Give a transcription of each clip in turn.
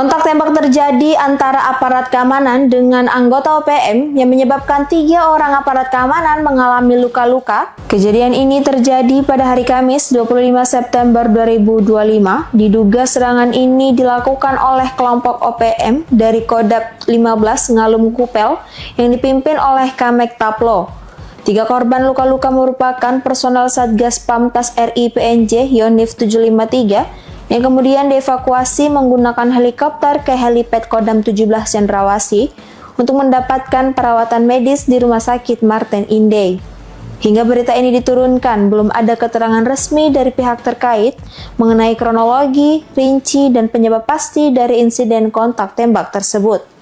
Kontak tembak terjadi antara aparat keamanan dengan anggota OPM yang menyebabkan 3 orang aparat keamanan mengalami luka-luka. Kejadian ini terjadi pada hari Kamis 25 September 2025. Diduga serangan ini dilakukan oleh kelompok OPM dari Kodap 15 Ngalum Kupel yang dipimpin oleh Kamek Taplo. 3 korban luka-luka merupakan personel Satgas Pamtas RI PNJ Yonif 753 yang kemudian dievakuasi menggunakan helikopter ke helipad Kodam 17 Cendrawasih untuk mendapatkan perawatan medis di Rumah Sakit Martin Inday. Hingga berita ini diturunkan, belum ada keterangan resmi dari pihak terkait mengenai kronologi, rinci, dan penyebab pasti dari insiden kontak tembak tersebut.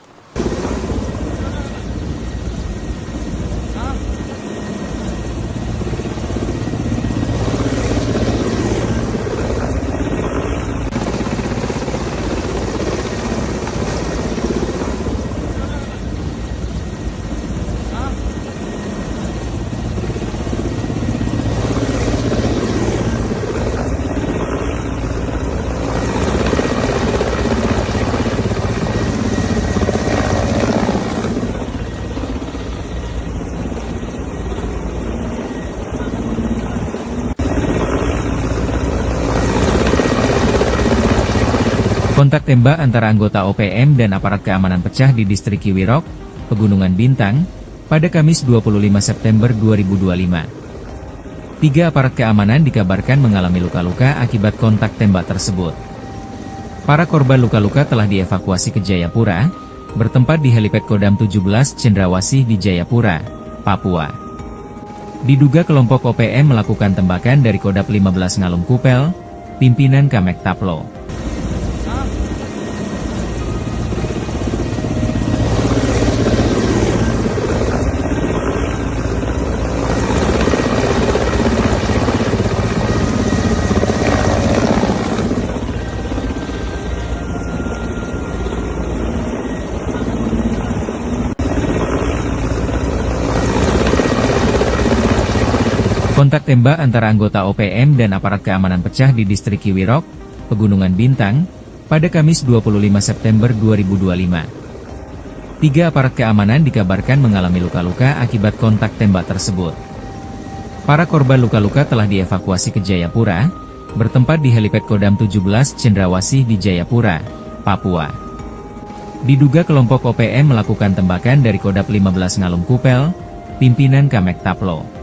Kontak tembak antara anggota OPM dan aparat keamanan pecah di distrik Kiwirok, Pegunungan Bintang, pada Kamis 25 September 2025. 3 aparat keamanan dikabarkan mengalami luka-luka akibat kontak tembak tersebut. Para korban luka-luka telah dievakuasi ke Jayapura, bertempat di helipad Kodam 17 Cendrawasih di Jayapura, Papua. Diduga kelompok OPM melakukan tembakan dari Kodap 15 Ngalum Kupel, pimpinan Kamek Taplo. Kontak tembak antara anggota OPM dan aparat keamanan pecah di distrik Kiwirok, Pegunungan Bintang, pada Kamis 25 September 2025. 3 aparat keamanan dikabarkan mengalami luka-luka akibat kontak tembak tersebut. Para korban luka-luka telah dievakuasi ke Jayapura, bertempat di helipad Kodam 17 Cendrawasih di Jayapura, Papua. Diduga kelompok OPM melakukan tembakan dari Kodap 15 Ngalum Kupel, pimpinan Kamek Taplo.